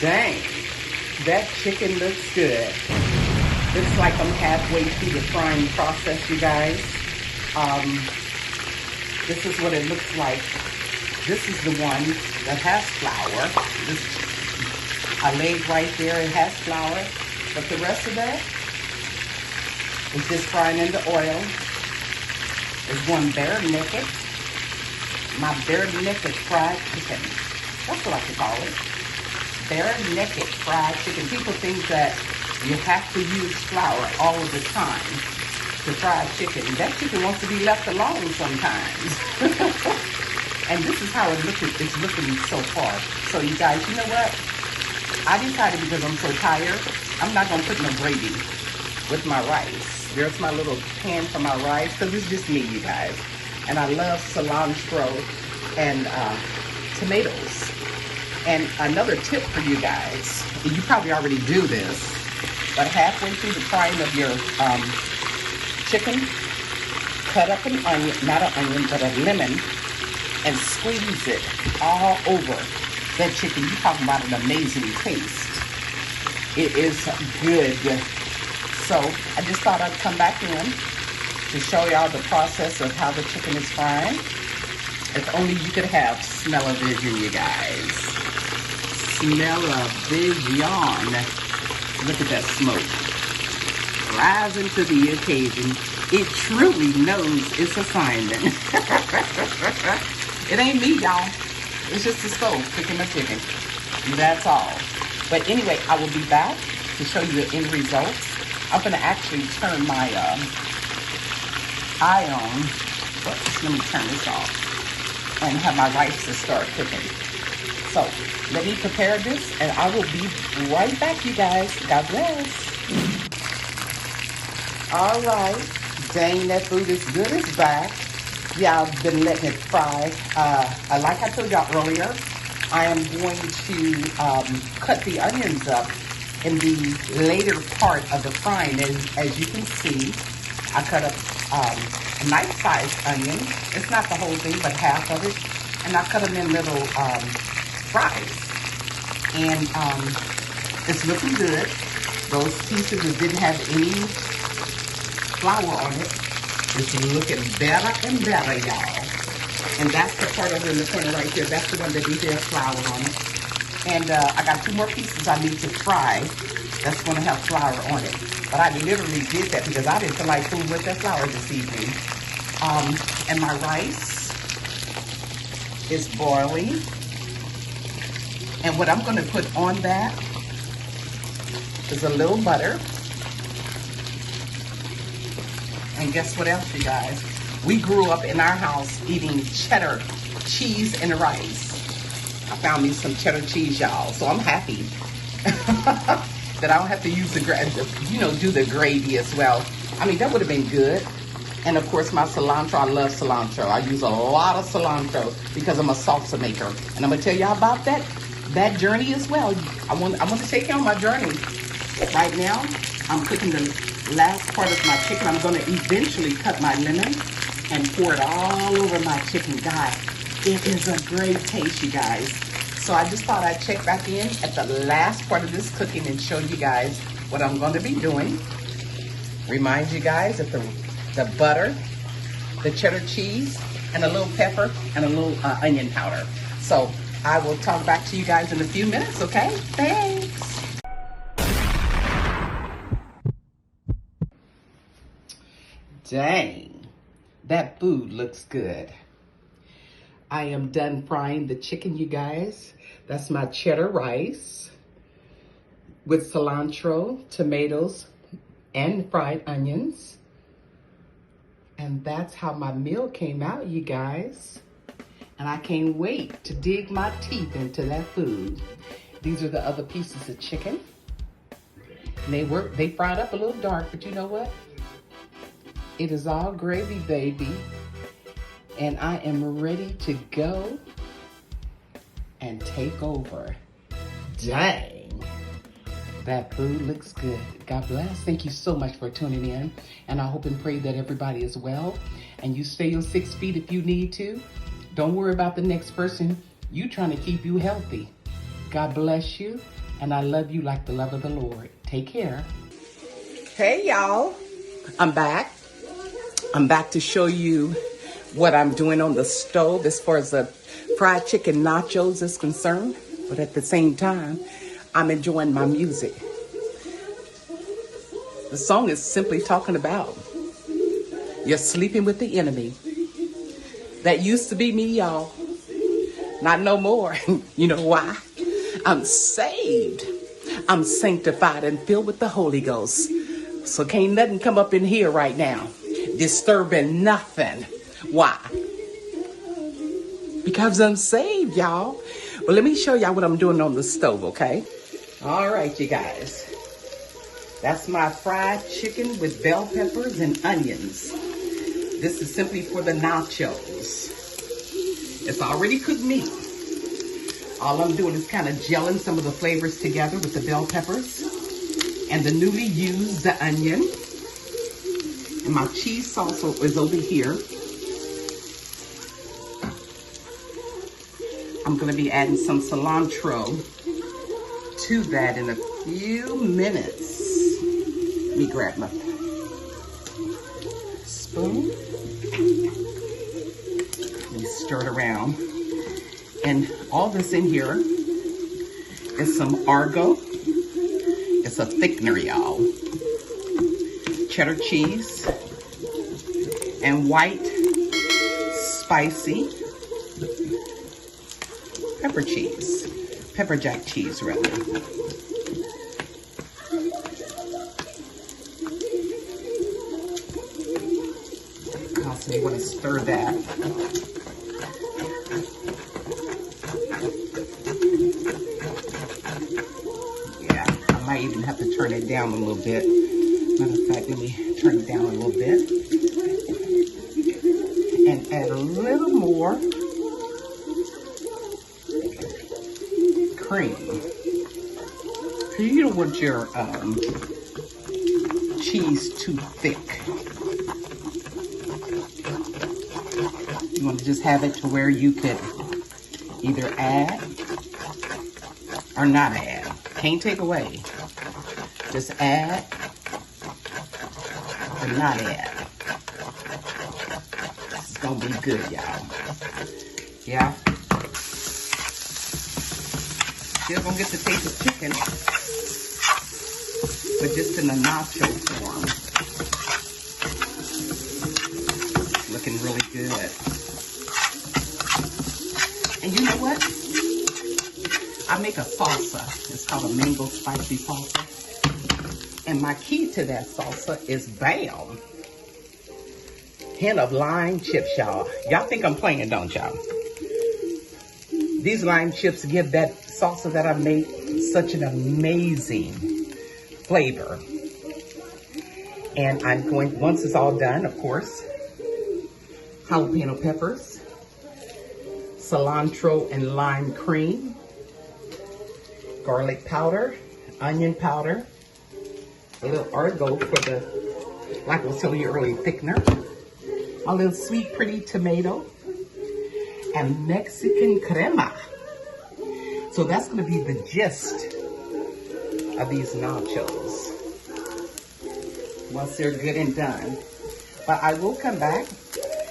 Dang, that chicken looks good. Looks like I'm halfway through the frying process, you guys. This is what it looks like. This is the one that has flour. I laid right there, it has flour. But the rest of that is just frying in the oil. It's going bare naked. My bare naked fried chicken. That's what I could call it. Bare naked fried chicken. People think that you have to use flour all of the time to fry chicken. That chicken wants to be left alone sometimes. And this is how it's looking so far. So you guys, you know what? I decided, because I'm so tired, I'm not gonna put no gravy with my rice. There's my little pan for my rice, because it's just me, you guys. And I love cilantro and tomatoes. And another tip for you guys, you probably already do this, but halfway through the frying of your chicken, cut up an onion, not an onion, but a lemon, and squeeze it all over that chicken. You're talking about an amazing taste. It is good. So I just thought I'd come back in to show y'all the process of how the chicken is frying. If only you could have smell-o-vision, you guys. Smell-o-vision. Look at that smoke. Rising to the occasion. It truly knows its assignment. It ain't me, y'all. It's just the stove cooking my chicken. That's all. But anyway, I will be back to show you the end results. I'm gonna actually turn my eye on. Whoops, let me turn this off. And have my rice to start cooking. So, let me prepare this and I will be right back, you guys. God bless. All right. Dang, that food is good. It's back. Yeah, I've been letting it fry. Like I told y'all earlier, I am going to cut the onions up in the later part of the frying. As you can see, I cut up a nice sized onion. It's not the whole thing, but half of it. And I cut them in little fries. And it's looking good. Those pieces that didn't have any flour on it, it's looking better and better, y'all. And that's the part over in the corner right there. That's the one that didn't have flour on it. And I got 2 more pieces I need to fry that's going to have flour on it. But I literally did that because I didn't feel like food with that flour this evening. And my rice is boiling. And what I'm going to put on that is a little butter. And guess what else, you guys? We grew up in our house eating cheddar cheese and rice. I found me some cheddar cheese, y'all. So I'm happy that I don't have to use the, do the gravy as well. I mean, that would have been good. And of course, my cilantro, I love cilantro. I use a lot of cilantro because I'm a salsa maker. And I'm gonna tell y'all about that journey as well. I want to take you on my journey. Right now, I'm cooking the last part of my chicken. I'm gonna eventually cut my lemon and pour it all over my chicken. God, it is a great taste, you guys. So I just thought I'd check back in at the last part of this cooking and show you guys what I'm going to be doing. Remind you guys that the butter, the cheddar cheese, and a little pepper, and a little onion powder. So I will talk back to you guys in a few minutes, okay? Thanks. Dang, that food looks good. I am done frying the chicken, you guys. That's my cheddar rice with cilantro, tomatoes, and fried onions. And that's how my meal came out, you guys. And I can't wait to dig my teeth into that food. These are the other pieces of chicken. And they fried up a little dark, but you know what? It is all gravy, baby. And I am ready to go and take over. Dang, that food looks good. God bless. Thank you so much for tuning in. And I hope and pray that everybody is well. And you stay on 6 feet if you need to. Don't worry about the next person. You trying to keep you healthy. God bless you. And I love you like the love of the Lord. Take care. Hey, y'all. I'm back. I'm back to show you what I'm doing on the stove as far as the fried chicken nachos is concerned. But at the same time, I'm enjoying my music. The song is simply talking about you're sleeping with the enemy. That used to be me, y'all. Not no more. You know why? I'm saved. I'm sanctified and filled with the Holy Ghost. So can't nothing come up in here right now disturbing nothing. Why? Because I'm saved, y'all. Well, let me show y'all what I'm doing on the stove, okay? All right, you guys. That's my fried chicken with bell peppers and onions. This is simply for the nachos. It's already cooked meat. All I'm doing is kind of gelling some of the flavors together with the bell peppers and the newly used the onion. And my cheese salsa is over here. I'm going to be adding some cilantro to that in a few minutes. Let me grab my spoon. Let me stir it around. And all this in here is some Argo. It's a thickener, y'all. Cheddar cheese and white spicy pepper jack cheese rather. Constantly want to stir that. I might even have to turn it down a little bit. Matter of fact, let me turn it down a little bit. And add a little more cream. So you don't want your cheese too thick. You want to just have it to where you could either add or not add. Can't take away. Just add or not add. It's gonna be good, y'all. Yeah. Still gonna get the taste of chicken, but just in a nacho form. Looking really good. And you know what? I make a salsa. It's called a mango spicy salsa. And my key to that salsa is BAM! Hint of lime chips, y'all. Y'all think I'm playing, don't y'all? These lime chips give that salsa that I made such an amazing flavor. And I'm going, once it's all done, of course, jalapeno peppers, cilantro and lime cream, garlic powder, onion powder, a little Argo for the, like I was telling you earlier, thickener, a little sweet, pretty tomato, and Mexican crema. So that's going to be the gist of these nachos once they're good and done. But I will come back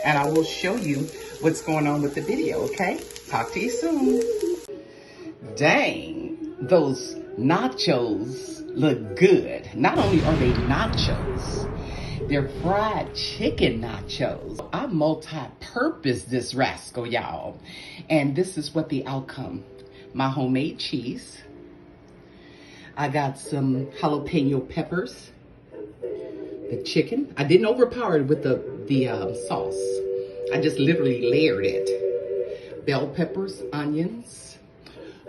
and I will show you what's going on with the video, okay? Talk to you soon. Dang, those nachos look good. Not only are they nachos, they're fried chicken nachos. I multi-purpose this rascal, y'all. And this is what the outcome. My homemade cheese. I got some jalapeno peppers. The chicken. I didn't overpower it with the sauce. I just literally layered it. Bell peppers, onions.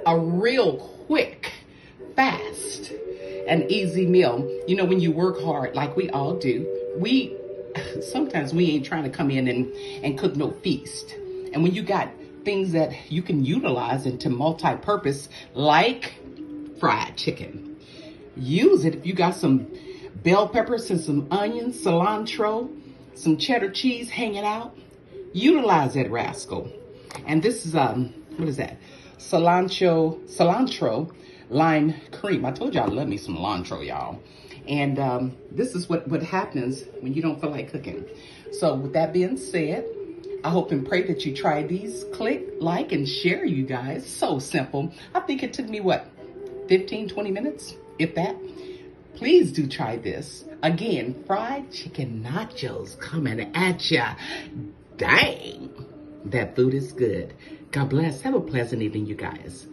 A real quick, fast, and easy meal. You know, when you work hard, like we all do, sometimes we ain't trying to come in and cook no feast. And when you got things that you can utilize into multi-purpose, like fried chicken, use it. If you got some bell peppers and some onions, cilantro, some cheddar cheese hanging out, utilize that rascal. And this is, what is that? Cilantro, lime cream. I told y'all I love me some cilantro, y'all. And this is what happens when you don't feel like cooking. So with that being said, I hope and pray that you try these. Click, like, and share, you guys. So simple. I think it took me, what, 15, 20 minutes, if that. Please do try this. Again, fried chicken nachos coming at ya. Dang, that food is good. God bless. Have a pleasant evening, you guys.